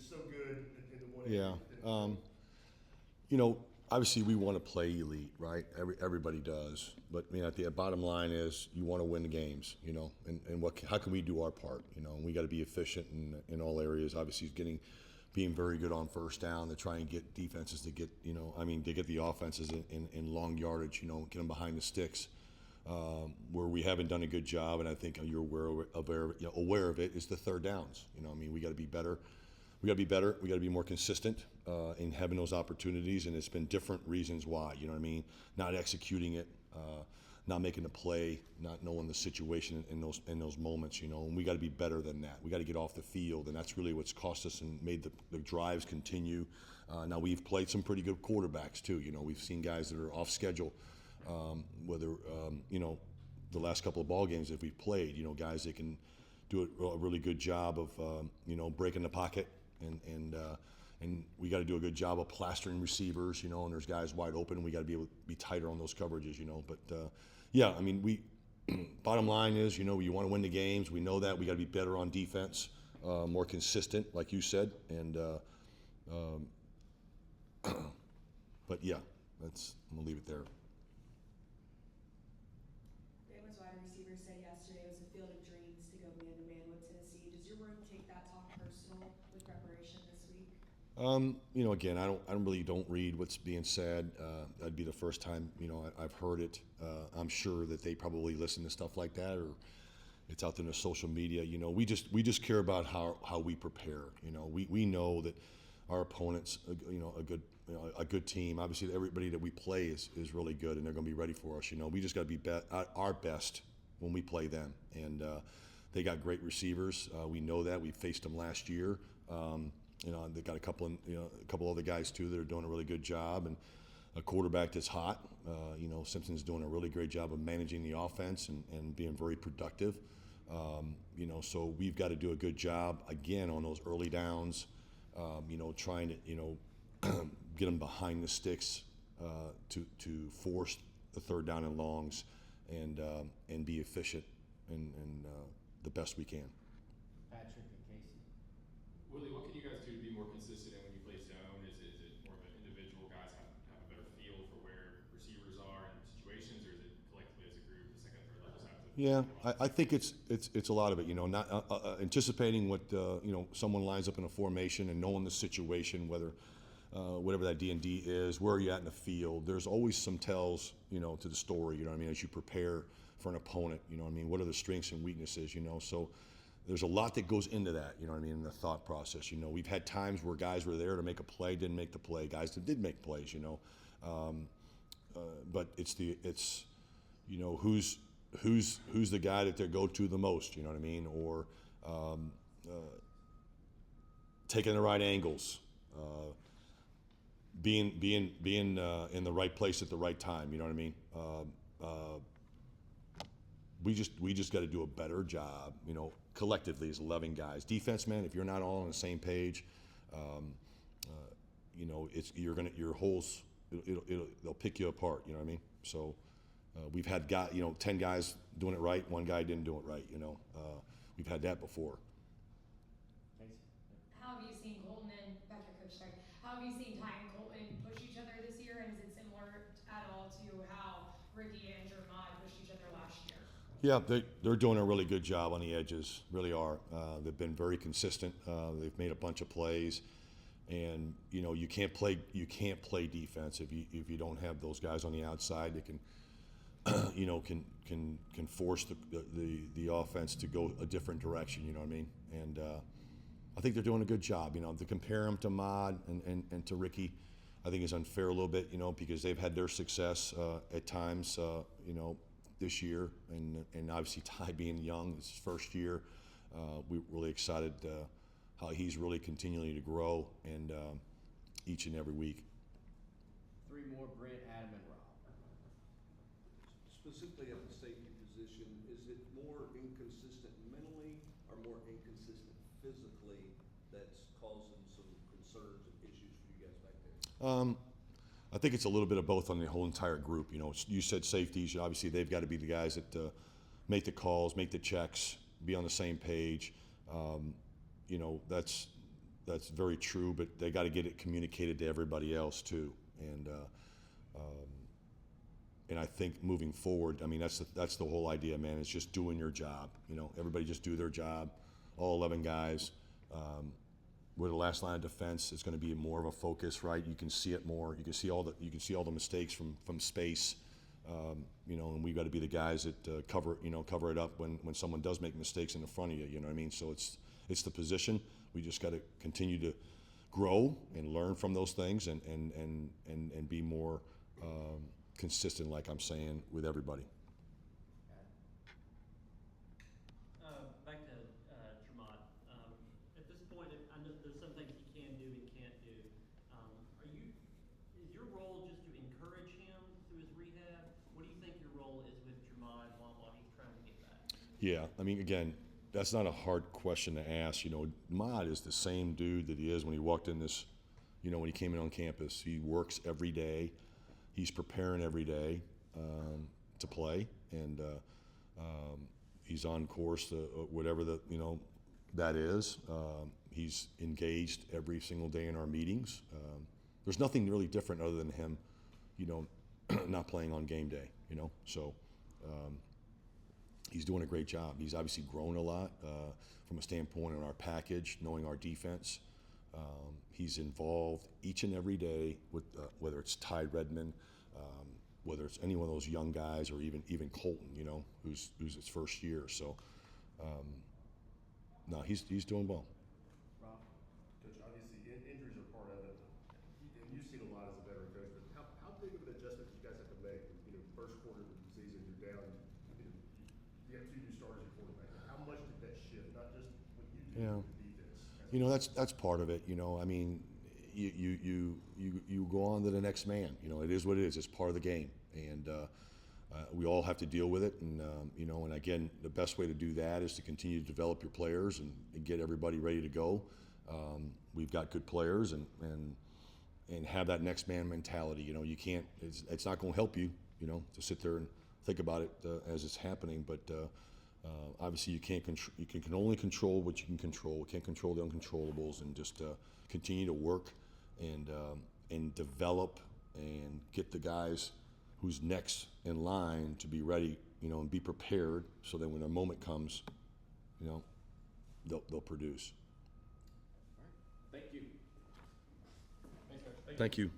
just so good in the one Yeah. area. You know, obviously we want to play elite, right? Everybody does. But at the bottom line is you want to win the games, and how can we do our part, and we got to be efficient in all areas. Obviously, being very good on first down to try and get defenses to get, to get the offenses in long yardage, get them behind the sticks. Where we haven't done a good job, and I think you're aware of it, is the third downs. We got to be better. We got to be better. We got to be more consistent in having those opportunities, and it's been different reasons why. Not executing it, not making the play, not knowing the situation in those moments. And we got to be better than that. We got to get off the field, and that's really what's cost us and made the drives continue. Now we've played some pretty good quarterbacks too. We've seen guys that are off schedule. Whether the last couple of ball games that we've played, guys that can do a really good job of breaking the pocket, and we got to do a good job of plastering receivers, and there's guys wide open. We got to be able to be tighter on those coverages, But we bottom line is, you want to win the games. We know that we got to be better on defense, more consistent, like you said, and but yeah, I'm gonna leave it there. Bama's wide receiver said yesterday it was a field of dreams to go man-to-man with Tennessee. Does your word take that talk personal with preparation this week? Again, I don't read what's being said. That'd be the first time, I've heard it. I'm sure that they probably listen to stuff like that, or it's out there in the social media. We just care about how we prepare. We know that our opponent's, a good team. Obviously, everybody that we play is really good, and they're going to be ready for us. We just got to be our best when we play them, and they got great receivers. We know that. We faced them last year. They got a couple other guys too that are doing a really good job, and a quarterback that's hot. Simpson's doing a really great job of managing the offense and being very productive. So we've got to do a good job again on those early downs. Trying to get them behind the sticks to force the third down and longs, and be efficient and the best we can. Patrick and Casey. Willie, what can you guys do to be more consistent when you play zone? Is it more of an individual guys have a better feel for where receivers are in situations, or is it collectively as a group, the second, third levels have to? Yeah, I think it's a lot of it. Not anticipating what someone lines up in a formation and knowing the situation, whatever that D&D is, where are you at in the field. There's always some tells, to the story. As you prepare for an opponent. What are the strengths and weaknesses? So there's a lot that goes into that. In the thought process. We've had times where guys were there to make a play, didn't make the play. Guys that did make plays. But it's who's the guy that they go to the most, or taking the right angles, being in the right place at the right time, we just got to do a better job, collectively as 11 guys. Defense, man, if you're not all on the same page, they'll pick you apart, So we've had 10 guys doing it right, one guy didn't do it right, we've had that before. How have you seen Colton and Patrick Coach? Sorry, how have you seen Ty and Colton push each other this year, and is it similar at all to how Ricky and Jeremiah pushed each other last year? Yeah, they're doing a really good job on the edges, really are. They've been very consistent. They've made a bunch of plays, and you can't play defense if you don't have those guys on the outside that can can force the offense to go a different direction. And I think they're doing a good job. To compare them to Mod and to Ricky, I think is unfair a little bit. Because they've had their success at times. This year, and obviously Ty being young, it's his first year. We're really excited how he's really continuing to grow, and each and every week. Three more: Brent, Adam, and Rob. Specifically at the safety position, is it more inconsistent mentally or more inconsistent physically that's causing some concerns and issues for you guys back there? I think it's a little bit of both on the whole entire group. You said safeties. Obviously, they've got to be the guys that make the calls, make the checks, be on the same page. that's very true, but they got to get it communicated to everybody else too. And I think moving forward, I mean, that's the whole idea, man. It's just doing your job. You know, everybody just do their job. All 11 guys. We're the last line of defense. It's going to be more of a focus, right? You can see it more. You can see all the mistakes from space. You know, and we've got to be the guys that cover it up when someone does make mistakes in the front of you. You know what I mean? So it's the position. We just got to continue to grow and learn from those things and be more consistent, like I'm saying, with everybody. Back to Tremont. At this point, I know there's some things he can do and can't do. Is your role just to encourage him through his rehab? What do you think your role is with Tremont while he's trying to get back? Yeah, I mean, again, that's not a hard question to ask. You know, Mod is the same dude that he is when he walked in this, you know, when he came in on campus. He works every day. He's preparing every day to play, and he's on course to whatever that is. He's engaged every single day in our meetings. There's nothing really different other than him, you know, not playing on game day, you know. So he's doing a great job. He's obviously grown a lot from a standpoint on our package, knowing our defense. He's involved each and every day with whether it's Ty Redmond, whether it's any one of those young guys, or even Colton, you know, who's his first year. So no, he's doing well. Rob, Coach, obviously injuries are part of it, and you've seen a lot as a veteran coach. But how big of an adjustment do you guys have to make? You know, first quarter of the season, you're down. You have 2 new starters at quarterback. How much did that shift? Not just what you do, Yeah. but the defense. You know, that's part of it. You know, I mean, you go on to the next man. You know, it is what it is. It's part of the game, and we all have to deal with it. And you know, and again, the best way to do that is to continue to develop your players and get everybody ready to go. We've got good players, and have that next man mentality. You know, you can't. It's not going to help you. You know, to sit there and think about it as it's happening, but. Obviously, you can't you can only control what you can control. You can't control the uncontrollables, and just continue to work and develop and get the guys who's next in line to be ready, you know, and be prepared, so that when their moment comes, you know, they'll produce. Thank you. Thanks, guys. Thank you.